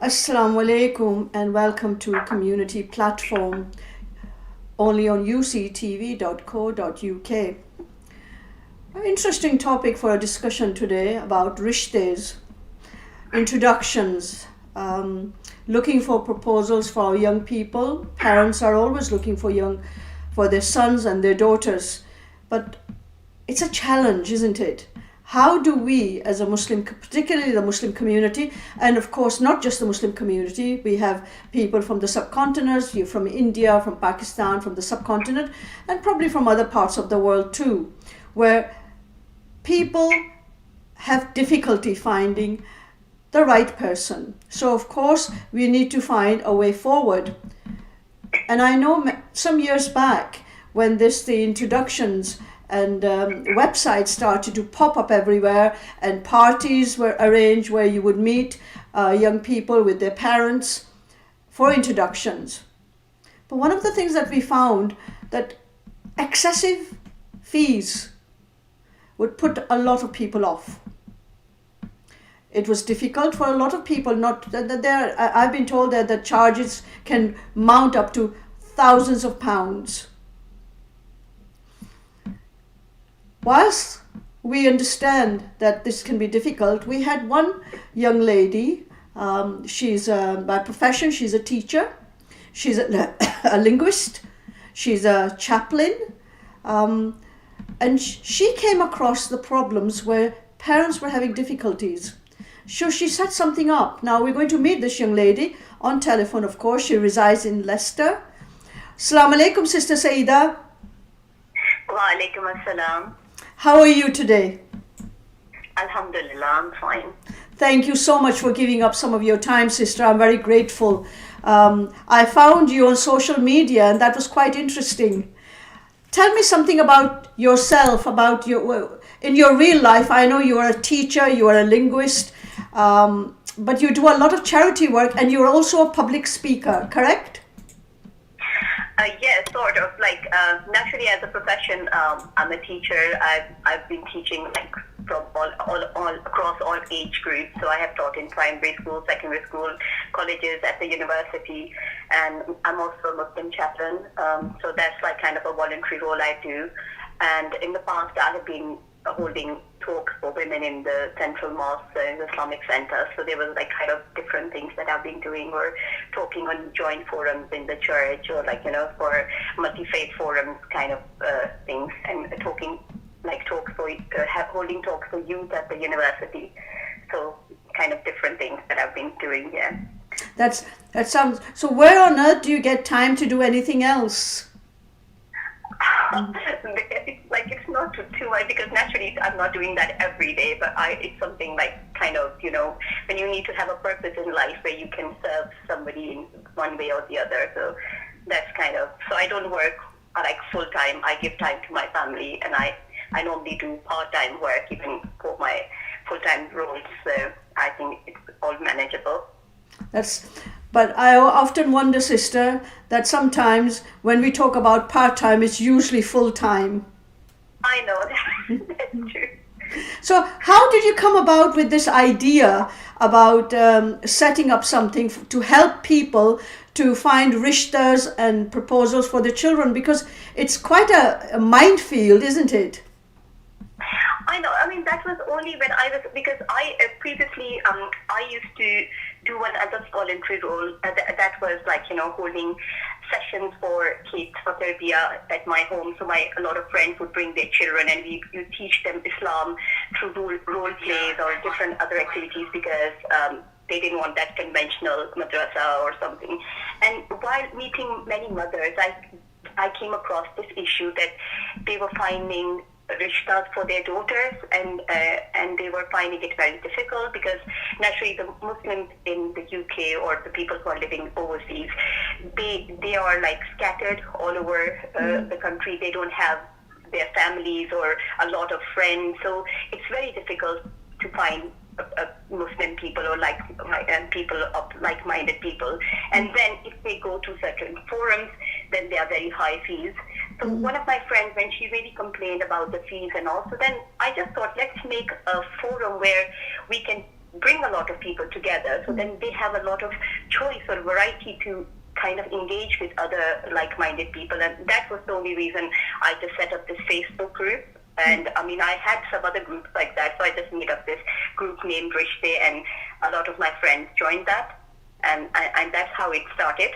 Assalamu alaikum and welcome to Community Platform only on uctv.co.uk. An interesting topic for a discussion today about rishtes, introductions, looking for proposals for our young people. Parents are always looking for their sons and their daughters, but it's a challenge, isn't it? How do we as a Muslim, particularly the Muslim community, and of course not just the Muslim community, we have people from the subcontinent, from India, from Pakistan, from the subcontinent, and probably from other parts of the world too, where people have difficulty finding the right person. So of course we need to find a way forward. And I know some years back when the introductions and websites started to pop up everywhere, and parties were arranged where you would meet young people with their parents for introductions. But one of the things that we found, that excessive fees would put a lot of people off. It was difficult for a lot of people. I've been told that the charges can mount up to thousands of pounds. Whilst we understand that this can be difficult, we had one young lady, she's by profession, she's a teacher, she's a linguist, she's a chaplain, and she came across the problems where parents were having difficulties. So she set something up. Now we're going to meet this young lady on telephone, of course. She resides in Leicester. Assalamu alaikum, Sister Syyeda. Wa alaikum assalam. How are you today? Alhamdulillah, I'm fine. Thank you so much for giving up some of your time, sister. I'm very grateful. I found you on social media and that was quite interesting. Tell me something about yourself, in your real life. I know you are a teacher, you are a linguist, but you do a lot of charity work and you're also a public speaker, correct? Yes, sort of. Naturally, as a profession, I'm a teacher. I've been teaching from all across all age groups. So I have taught in primary school, secondary school, colleges, at the university, and I'm also a Muslim chaplain. So that's kind of a voluntary role I do. And in the past, I have been holding talks for women in the central mosque, in the Islamic center. So there was kind of different things that I've been doing, or talking on joint forums in the church, or for multi-faith forums kind of things, and talking talks for holding talks for youth at the university. So kind of different things that I've been doing. Yeah. That sounds. So where on earth do you get time to do anything else? It's not too much, because naturally I'm not doing that every day, but it's something when you need to have a purpose in life where you can serve somebody in one way or the other. So that's so I don't work full time. I give time to my family, and I normally do part-time work even for my full-time roles. So I think it's all manageable. But I often wonder, sister, that sometimes when we talk about part-time, it's usually full-time. I know that. That's true. So how did you come about with this idea about setting up something to help people to find rishtas and proposals for their children? Because it's quite a minefield, isn't it? I know. I mean, that was only when because I previously, I used to do one other voluntary role that was holding sessions for kids for tarbiyah at my home. So a lot of friends would bring their children, and you teach them Islam through role plays or different other activities, because they didn't want that conventional madrasa or something. And while meeting many mothers, I came across this issue that they were finding rishtas for their daughters, and they were finding it very difficult, because naturally the Muslims in the UK, or the people who are living overseas, they are scattered all over the country. They don't have their families or a lot of friends, so it's very difficult to find Muslim people, or people of like-minded people. And then if they go to certain forums, then they are very high fees. So one of my friends, when she really complained about the fees and also, then I just thought, let's make a forum where we can bring a lot of people together. So then they have a lot of choice or variety to kind of engage with other like-minded people. And that was the only reason I just set up this Facebook group. And I mean, I had some other groups like that, so I just made up this group named Rishte, and a lot of my friends joined that. And that's how it started.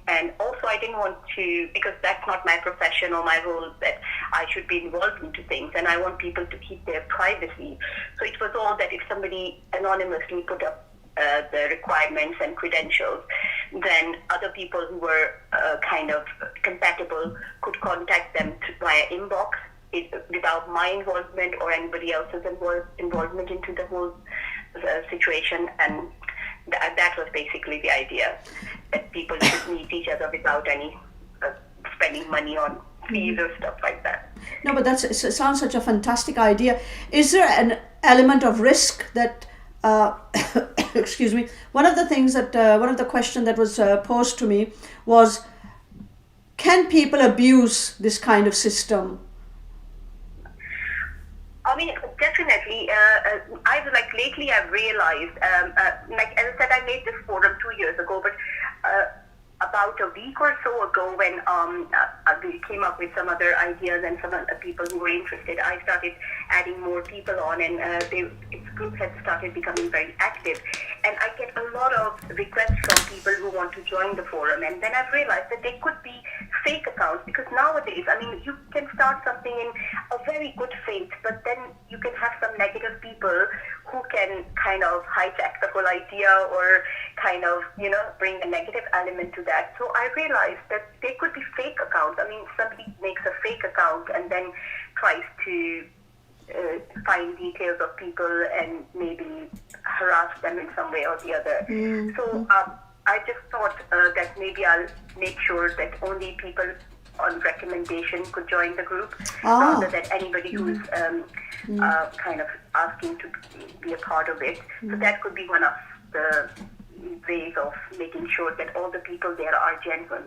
And also I didn't want to, because that's not my profession or my role, that I should be involved into things, and I want people to keep their privacy. So it was all that if somebody anonymously put up the requirements and credentials, then other people who were kind of compatible could contact them via inbox without my involvement or anybody else's involvement into the whole situation. And that was basically the idea, that people should meet each other without any spending money on fees or stuff like that. No, but it sounds such a fantastic idea. Is there an element of risk that, excuse me, one of the questions that was posed to me was, can people abuse this kind of system? I mean, definitely. Lately I've realized, like as I said, I made this forum 2 years ago, but about a week or so ago, when we came up with some other ideas and some other people who were interested, I started adding more people on, and its group has started becoming very active. And I get a lot of requests from people who want to join the forum, and then I've realized that they could be fake accounts, because nowadays, I mean, you can start something in a very good faith, but then you can have some negative people who can kind of hijack the whole idea or kind of, bring a negative element to that. So I realized that they could be fake accounts. I mean, somebody makes a fake account and then tries to find details of people and maybe harass them in some way or the other. So I just thought that maybe I'll make sure that only people on recommendation could join the group, rather than anybody who's kind of asking to be a part of it. So that could be one of the ways of making sure that all the people there are genuine.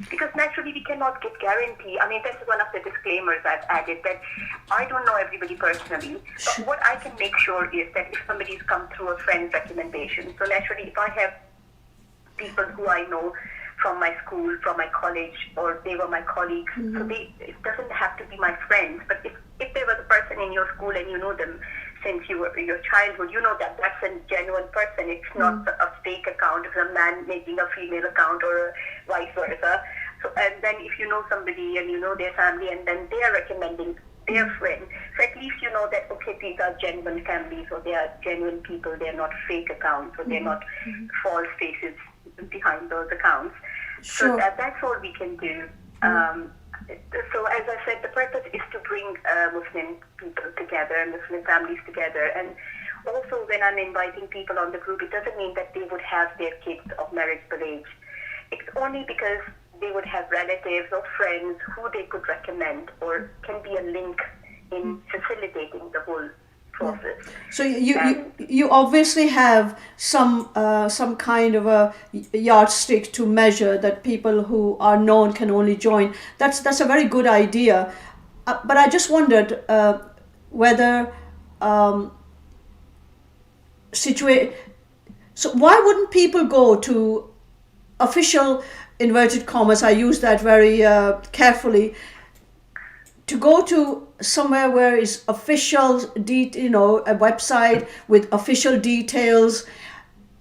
Because naturally we cannot get guarantee. I mean, that's one of the disclaimers I've added, that I don't know everybody personally. But what I can make sure is that if somebody's come through a friend's recommendation, so naturally if I have people who I know from my school, from my college, or they were my colleagues, so it doesn't have to be my friends. But if there was a person in your school and you know them since your childhood, you know that that's a genuine person. It's not a fake account. It's a man making a female account, or vice versa. So, and then if you know somebody and you know their family, and then they are recommending their friend, so at least you know that, okay, these are genuine families, or they are genuine people. They are not fake accounts, or they're not false faces behind those accounts. Sure. So that's all we can do. So as I said, the purpose is to bring Muslim people together, Muslim families together. And also when I'm inviting people on the group, it doesn't mean that they would have their kids of marriageable age. It's only because they would have relatives or friends who they could recommend, or can be a link in facilitating the whole process. So you obviously have some kind of a yardstick to measure that people who are known can only join. That's a very good idea. But I just wondered whether so why wouldn't people go to official, inverted commas, I use that very carefully, to go to somewhere where is official, a website with official details?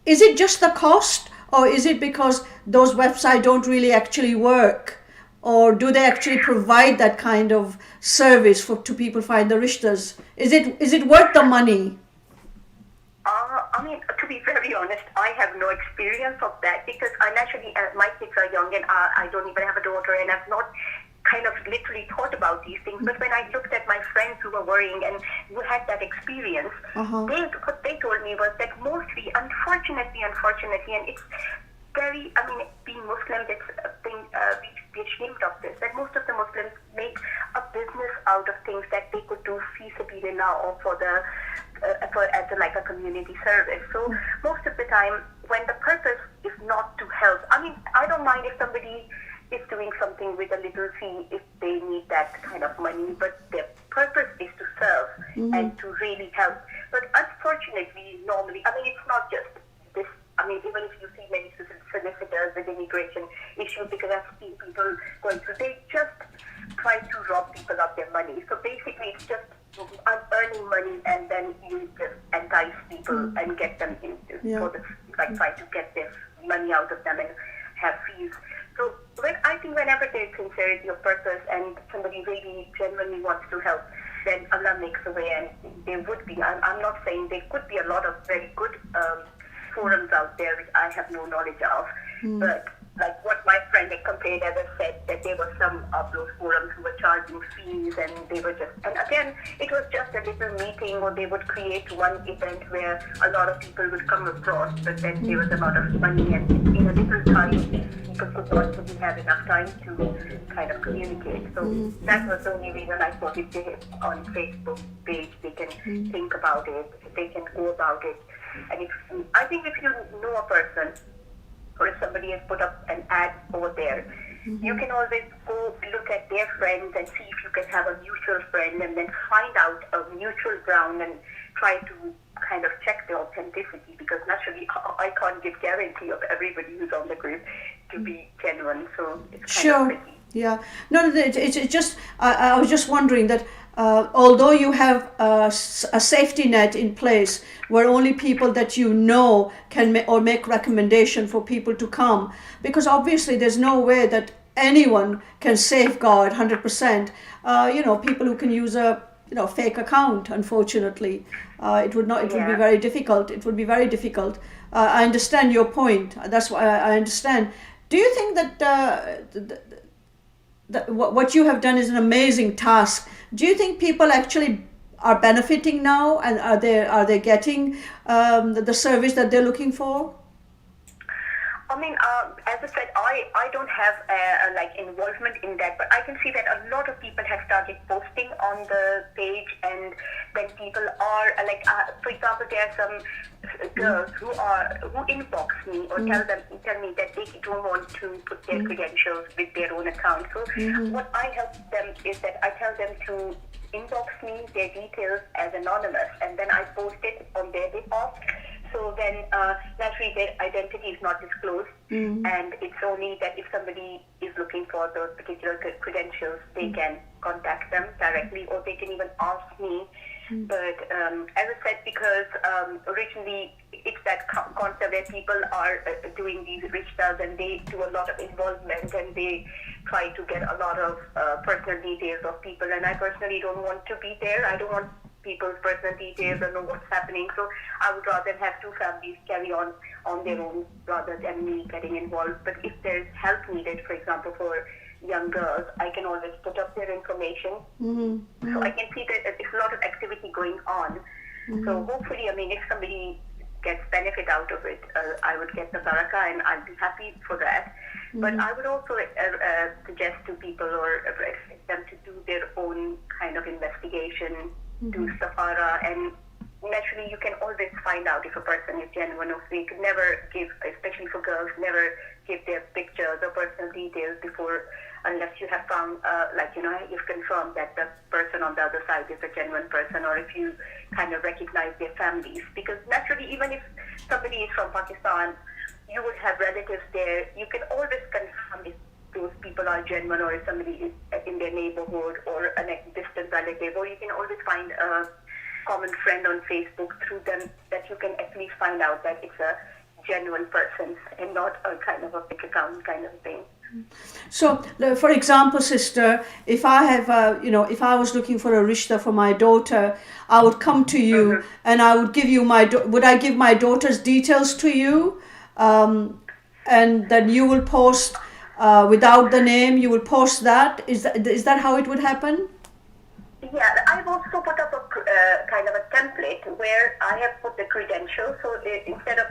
Is it just the cost, or is it because those websites don't really actually work? Or do they actually provide that kind of service to people find the rishtas? Is it worth the money? I mean, to be very honest, I have no experience of that, because my kids are young, and I don't even have a daughter, and I've not kind of literally thought about these things. But when I looked at my friends who were worrying and who had that experience, what they told me was that mostly, unfortunately, and it's very, I mean, being Muslim, it's a thing, we're ashamed of this, that most of the Muslims make a business out of things that they could do fi sabilillah, or as a community service. So most of the time, when the purpose is not to help, I mean, I don't mind if somebody is doing something with a little fee if they need that kind of money, but their purpose is to serve and to really help. But unfortunately, normally, I mean, it's not just this. I mean, even if you see many solicitors with immigration issues, because I've seen people going through, they just try to rob people of their money. So basically, it's just I'm earning money, and then you just entice people and get them into sort of like try to get their money out of them and have fees. So I think whenever there's sincerity of purpose and somebody really genuinely wants to help, then Allah makes a way, and there would be. I'm not saying there could be a lot of very good forums out there which I have no knowledge of, but like what my friend had complained, as I said, that there were some of those forums who were charging fees, and they were just, and again, it was just a little meeting, or they would create one event where a lot of people would come across, but then there was a lot of money, and in a little time, people could not really have enough time to kind of communicate. So that was the only reason I thought if they on Facebook page, they can think about it, they can go about it. And I think if you know a person, or if somebody has put up an ad over there, you can always go look at their friends and see if you can have a mutual friend, and then find out a mutual ground and try to kind of check the authenticity, because naturally I can't give guarantee of everybody who's on the group to be genuine. So it's kind of tricky. Yeah. No, it's just, I was just wondering that although you have a safety net in place where only people that you know can make recommendation for people to come, because obviously there's no way that anyone can safeguard 100%, people who can use a fake account, unfortunately. It would be very difficult. It would be very difficult. I understand your point. That's why I understand. Do you think that what you have done is an amazing task? Do you think people actually are benefiting now, and are they getting the service that they're looking for? I mean, as I said, I don't have like involvement in that, but I can see that a lot of people have started posting on the page, and then people are like, for example, there are some girls who inbox me or tell me that they don't want to put their credentials with their own account. So what I help them is that I tell them to inbox me their details as anonymous, and then I post it on their behalf. So then naturally their identity is not disclosed, and it's only that if somebody is looking for those particular credentials, they can contact them directly, or they can even ask me. But as I said, because originally it's that concept where people are doing these rishtas, and they do a lot of involvement, and they try to get a lot of personal details of people, and I personally don't want to be there. I don't want people's personal details or know what's happening. So I would rather have two families carry on their own rather than me getting involved. But if there's help needed, for example, for young girls, I can always put up their information. So I can see that there's a lot of activity going on. So hopefully, I mean, if somebody gets benefit out of it, I would get the barakah, and I'd be happy for that. But I would also suggest to people or expect them to do their own kind of investigation, do safara, and naturally you can always find out if a person is genuine or fake. Never give, especially for girls, never give their pictures or personal details before, unless you have found, you've confirmed that the person on the other side is a genuine person, or if you kind of recognize their families. Because naturally, even if somebody is from Pakistan, you would have relatives there. You can always confirm if those people are genuine, or if somebody is in their neighborhood, or a distant relative, or you can always find a common friend on Facebook through them, that you can at least find out that it's a genuine person and not a kind of a fake account kind of thing. So, for example, sister, if I have, if I was looking for a rishta for my daughter, I would come to you and I would give you would I give my daughter's details to you? And then you will post without the name, you will post that? Is that how it would happen? Yeah, I've also put up a kind of a template where I have put the credentials. So instead of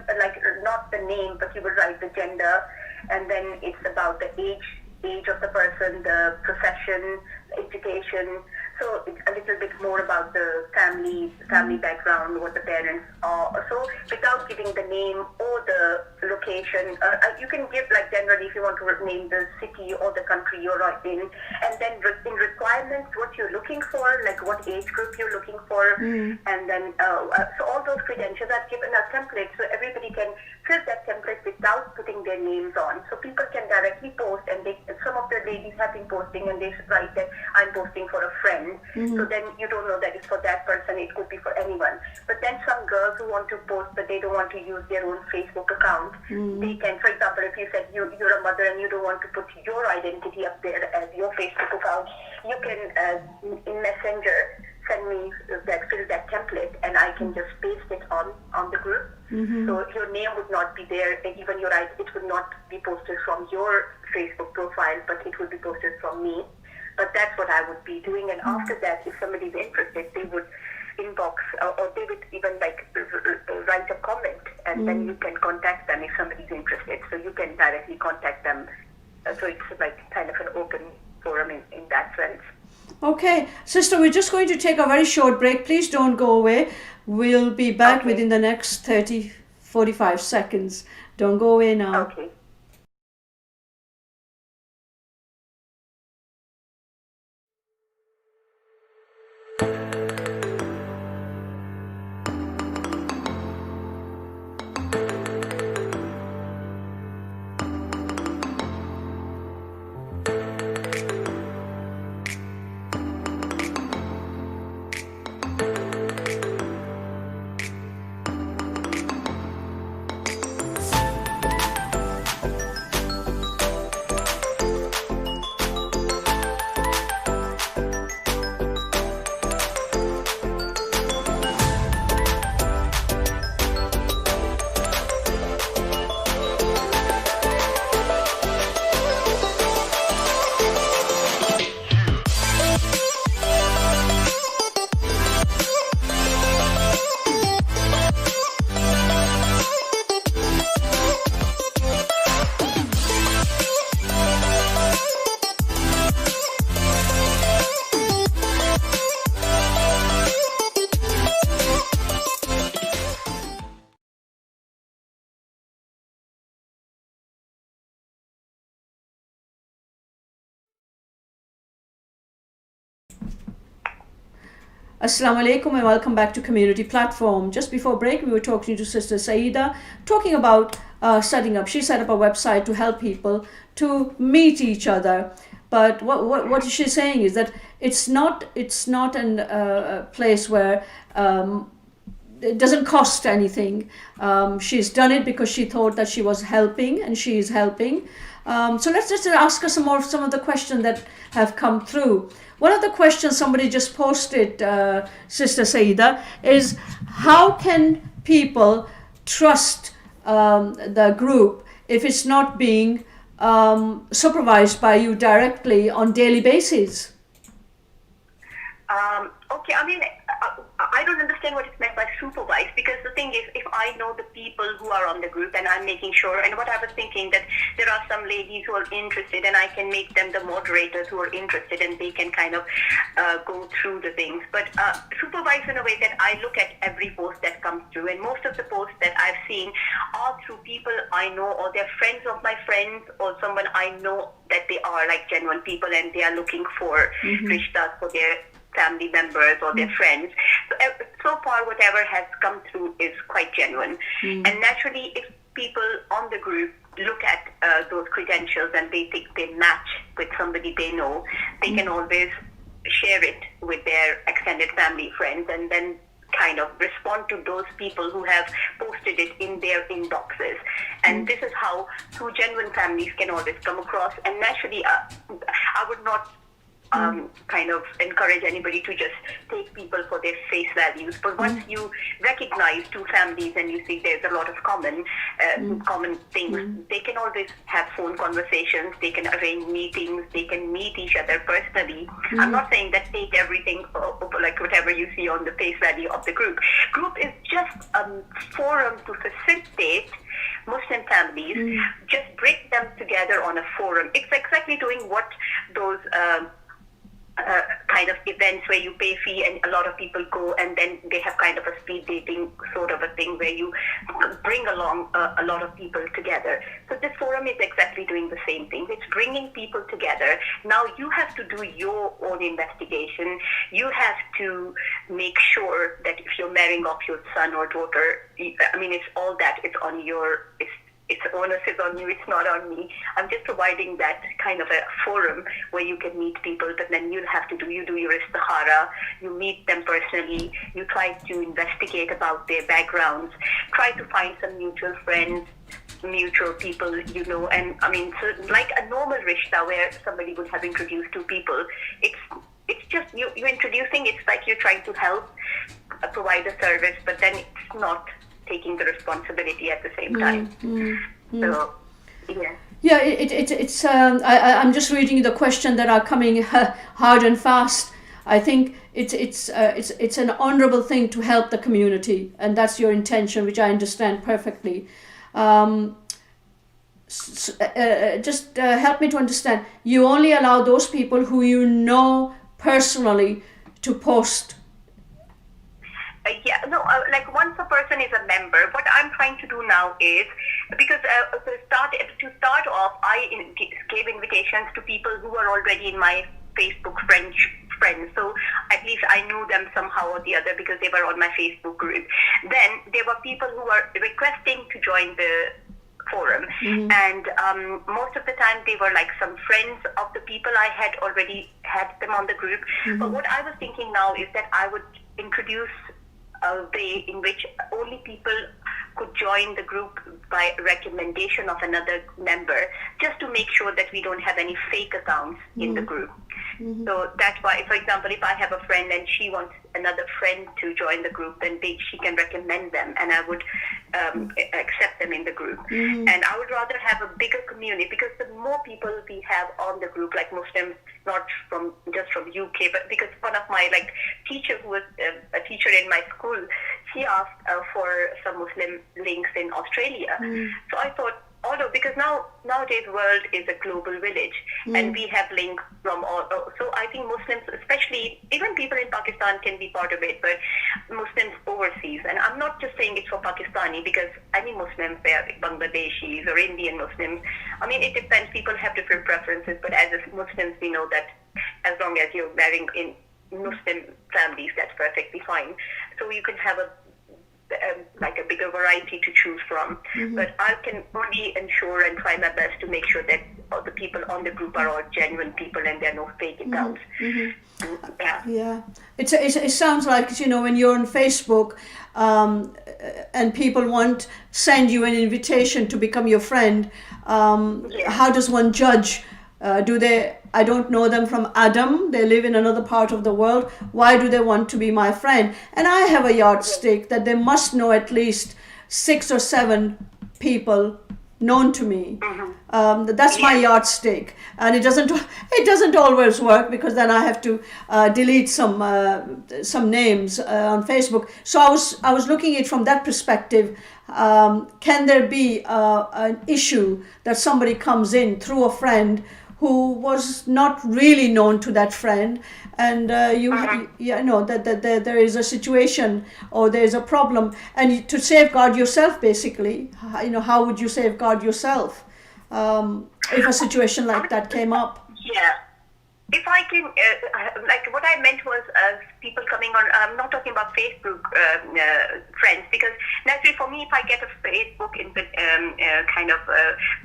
not the name, but you would write the gender, and then it's about the age of the person, the profession, education, So it's a little bit more about the family background, what the parents are. So without giving the name or the location, you can give like generally if you want to name the city or the country you're in, and then in requirements what you're looking for, like what age group you're looking for, and then so all those credentials are given a template, so everybody can fill that template without putting their names on. So people can directly post, and some of the ladies have been posting, and they write that I'm posting for a friend. So then you don't know that it's for that person. It could be for anyone. But then some girls who want to post, but they don't want to use their own Facebook account. They can, for example, if you said you're a mother and you don't want to put your identity up there as your Facebook account, you can in Messenger send me fill that template, and I can just paste it on the group. So your name would not be there, and even it would not be posted from your Facebook profile, but it would be posted from me. But that's what I would be doing. And after that, if somebody is interested, they would inbox or they would even like write a comment, and then you can contact them if somebody is interested. So you can directly contact them. So it's like kind of an open forum in that sense. Okay, sister, we're just going to take a very short break. Please don't go away. We'll be back within the next 45 seconds. Don't go away now. Okay. Assalamu alaikum and welcome back to Community Platform. Just before break, we were talking to Sister Syyeda, talking about she set up a website to help people to meet each other. But what she's saying is that it's not a place where it doesn't cost anything. She's done it because she thought that she was helping, and she is helping. So let's just ask her some of the questions that have come through. One of the questions somebody just posted, Sister Syyeda, is how can people trust the group if it's not being supervised by you directly on daily basis? Okay, I mean, I don't understand what is meant by supervise, because the thing is, if I know the people who are on the group and I'm making sure, and what I was thinking that there are some ladies who are interested and I can make them the moderators who are interested and they can kind of go through the things. But supervise in a way that I look at every post that comes through, and most of the posts that I've seen are through people I know, or they're friends of my friends, or someone I know that they are like genuine people and they are looking for rishtas for their family members or their friends. So far, whatever has come through is quite genuine. And naturally, if people on the group look at those credentials and they think they match with somebody they know, they can always share it with their extended family friends and then kind of respond to those people who have posted it in their inboxes. And this is how two genuine families can always come across. And naturally, I would not kind of encourage anybody to just take people for their face values. But once you recognize two families and you see there's a lot of common things, they can always have phone conversations, they can arrange meetings, they can meet each other personally. I'm not saying that take everything like whatever you see on the face value of the group. Group is just a forum to facilitate Muslim families, just bring them together on a forum. It's exactly doing what those kind of events where you pay fee and a lot of people go, and then they have kind of a speed dating sort of a thing where you bring along a lot of people together. So this forum is exactly doing the same thing. It's bringing people together. Now you have to do your own investigation. You have to make sure that if you're marrying off your son or daughter, I mean, it's all that. It's on your, it's onus is on you, it's not on me. I'm just providing that kind of a forum where you can meet people, but then you do your istihara, you meet them personally, you try to investigate about their backgrounds, try to find some mutual friends, mutual people, you know, and I mean, so like a normal rishta where somebody would have introduced two people, it's just you're introducing, it's like you're trying to help provide a service, but then it's not taking the responsibility at the same time. So, yeah. Yeah, it's. I'm just reading the question that are coming hard and fast. I think it's an honourable thing to help the community, and that's your intention, which I understand perfectly. Just help me to understand. You only allow those people who you know personally to post. Like once a person is a member, what I'm trying to do now is, because to start off, I gave invitations to people who are already in my Facebook friends. So at least I knew them somehow or the other because they were on my Facebook group. Then there were people who were requesting to join the forum, and most of the time they were like some friends of the people I had already had them on the group. But what I was thinking now is that I would introduce a way in which only people could join the group by recommendation of another member, just to make sure that we don't have any fake accounts in the group. So that's why, for example, if I have a friend and she wants another friend to join the group, then she can recommend them, and I would accept them in the group. And I would rather have a bigger community, because the more people we have on the group, like Muslims, not just from UK, but because one of my teacher who was a teacher in my school, she asked for some Muslim links in Australia. So I thought, although because nowadays world is a global village, and we have links from all, so I think Muslims, especially even people in Pakistan, can be part of it, but Muslims overseas, and I'm not just saying it's for Pakistani, because any Muslims, they are Bangladeshis or Indian Muslims. I mean, it depends. People have different preferences, but as Muslims, we know that as long as you're marrying in Muslim families, that's perfectly fine. So you can have a bigger variety to choose from. But I can only ensure and try my best to make sure that all the people on the group are all genuine people and there are no fake accounts. Yeah. It sounds like, when you're on Facebook and people send you an invitation to become your friend, how does one judge? I don't know them from Adam, they live in another part of the world, why do they want to be my friend? And I have a yardstick that they must know at least 6 or 7 people known to me. That's my yardstick, and it doesn't always work, because then I have to delete some names on Facebook. So I was looking at it from that perspective. Can there be an issue that somebody comes in through a friend who was not really known to that friend, and that there is a situation or there is a problem, and to safeguard yourself, basically, how would you safeguard yourself if a situation like that came up? Yeah. If I can, what I meant was people coming on, I'm not talking about Facebook friends, because naturally for me, if I get a Facebook kind of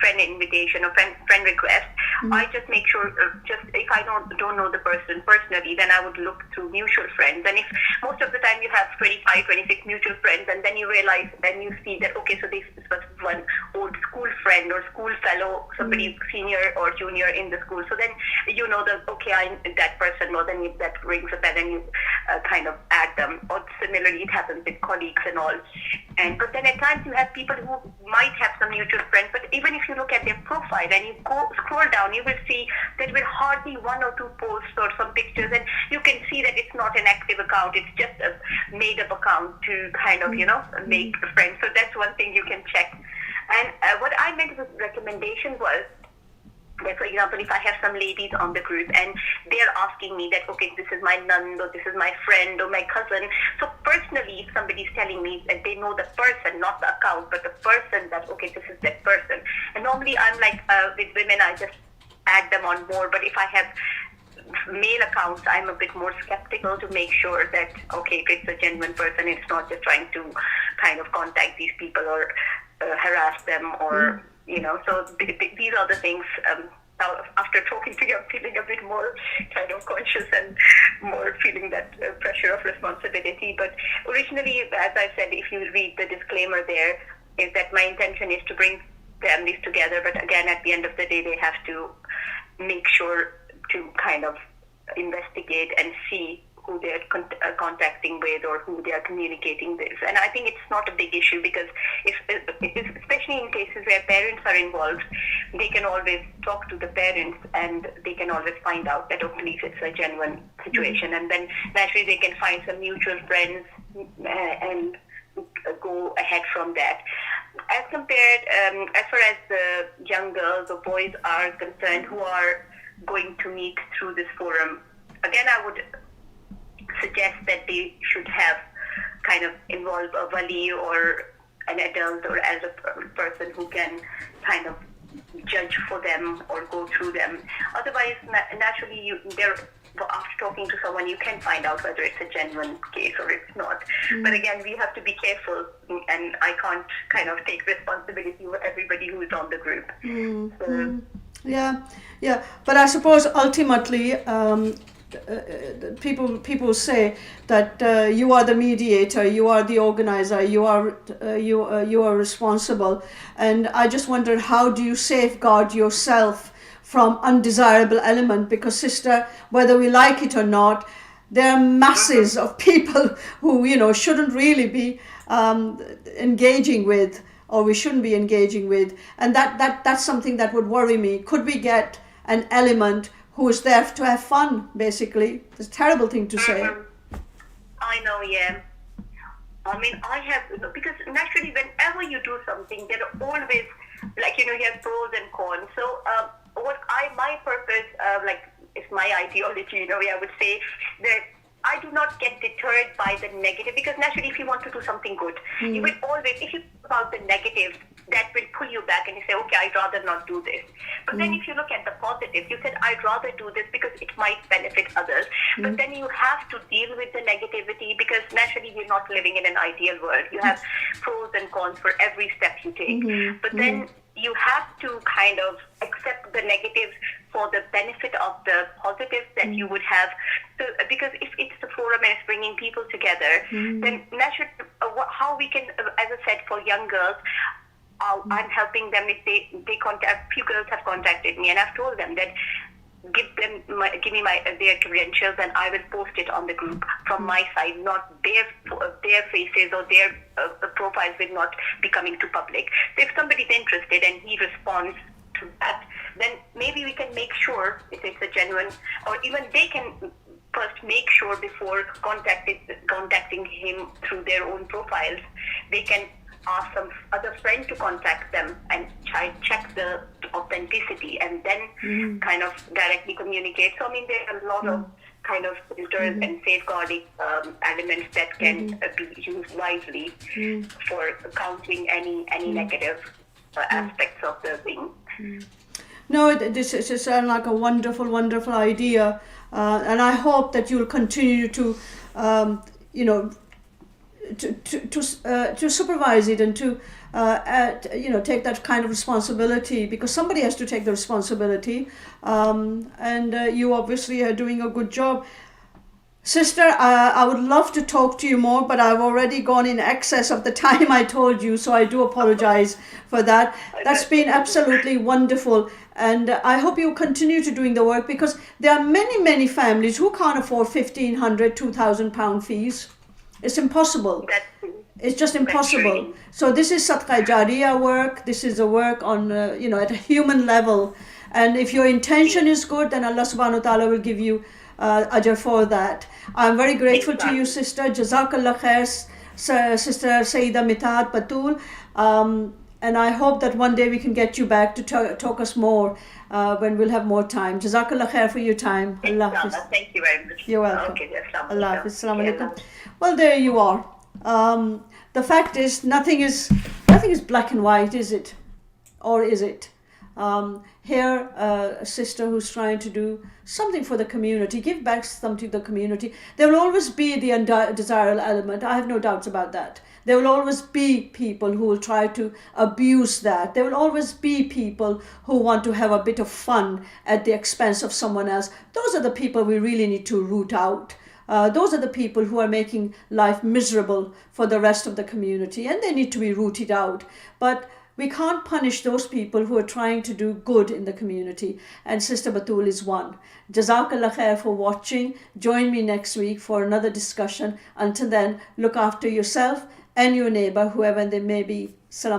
friend invitation or friend request, I just make sure, if I don't know the person personally, then I would look through mutual friends. And if most of the time you have 25, 26 mutual friends, and then you realize, then you see that, okay, so this was one old school friend or school fellow, somebody senior or junior in the school. So then you know that, okay, that person knows, and that rings a bell, and you kind of add them. Or similarly, it happens with colleagues and all. But then at times you have people who might have some mutual friends, but even if you look at their profile and you scroll down, you will see that with hardly 1 or 2 posts or some pictures, and you can see that it's not an active account, it's just a made-up account to kind of, make friends. So that's one thing you can check. And what I meant with recommendation was, Like, for example, if I have some ladies on the group and they're asking me that, okay, this is my nand or this is my friend or my cousin. So personally, if somebody's telling me that they know the person, not the account, but the person, that, okay, this is that person. And normally I'm like, with women, I just add them on more. But if I have male accounts, I'm a bit more skeptical to make sure that, okay, if it's a genuine person, it's not just trying to kind of contact these people or harass them or, so these are the things. Now, after talking to you, I'm feeling a bit more kind of conscious and more feeling that pressure of responsibility. But originally, as I said, if you read the disclaimer there, is that my intention is to bring families together. But again, at the end of the day, they have to make sure to kind of investigate and see who they're contacting with or who they are communicating with. And I think it's not a big issue because especially in cases where parents are involved, they can always talk to the parents and they can always find out that, okay, if it's a genuine situation. And then naturally they can find some mutual friends and go ahead from that. As compared, as far as the young girls or boys are concerned who are going to meet through this forum, again, I would suggest that they should have kind of involve a wali or an adult or as a person who can kind of judge for them or go through them. Otherwise, naturally, after talking to someone, you can find out whether it's a genuine case or it's not. But again, we have to be careful, and I can't kind of take responsibility for everybody who is on the group. Yeah. But I suppose ultimately, people say that you are the mediator, you are the organizer, you are responsible, and I just wonder, how do you safeguard yourself from undesirable element? Because sister, whether we like it or not, there are masses of people who shouldn't really be engaging with, or we shouldn't be engaging with, and that's something that would worry me. Could we get an element who is there to have fun, basically? It's a terrible thing to say. I know, yeah. I mean, because naturally whenever you do something, there are always, you have pros and cons. So my purpose, it's my ideology, I would say that I do not get deterred by the negative, because naturally if you want to do something good, you will always, if you think about the negative, that will pull you back and you say, okay, I'd rather not do this. But then if you look at the positive, you said, I'd rather do this because it might benefit others. But then you have to deal with the negativity, because naturally we're not living in an ideal world. You have pros and cons for every step you take. But then you have to kind of accept the negatives for the benefit of the positives that you would have. So, because if it's the forum and it's bringing people together, then naturally, how we can, as I said, for young girls, I'm helping them if they contact. Few girls have contacted me, and I've told them that give me their credentials, and I will post it on the group from my side. Not their faces or their profiles will not be coming to public. So if somebody's interested and he responds to that, then maybe we can make sure if it's a genuine, or even they can first make sure before contacting him through their own profiles. They can ask some other friend to contact them and check the authenticity, and then kind of directly communicate. So I mean, there are a lot of kind of filters and safeguarding elements that can be used wisely for countering any negative aspects of the thing. No, this is like a wonderful, wonderful idea, and I hope that you'll continue to, to supervise it and to, take that kind of responsibility, because somebody has to take the responsibility, and you obviously are doing a good job. Sister, I would love to talk to you more, but I've already gone in excess of the time I told you, so I do apologize for that. That's been absolutely wonderful, and I hope you continue to doing the work, because there are many, many families who can't afford £1,500, £2,000 fees. It's impossible. It's just impossible. So this is Sadqa Jariya work. This is a work on, at a human level. And if your intention is good, then Allah subhanahu wa ta'ala will give you ajr for that. I'm very grateful to you, sister. Jazakallah khair, Sister Syyeda Midat Batool. And I hope that one day we can get you back to talk us more when we'll have more time. Jazakallah khair for your time. Allah Hafiz. Thank you very much. You're welcome. Okay, assalamu Allah alaikum. Hafiz. Assalamu Okay, alaikum. Allah. Well, there you are. The fact is, nothing is black and white, is it? Or is it? Here, a sister who's trying to do something for the community, give back something to the community. There will always be the undesirable element. I have no doubts about that. There will always be people who will try to abuse that. There will always be people who want to have a bit of fun at the expense of someone else. Those are the people we really need to root out. Those are the people who are making life miserable for the rest of the community, and they need to be rooted out. But we can't punish those people who are trying to do good in the community, and Sister Batool is one. Jazakallah khair for watching. Join me next week for another discussion. Until then, look after yourself and your neighbor, whoever they may be. Salam.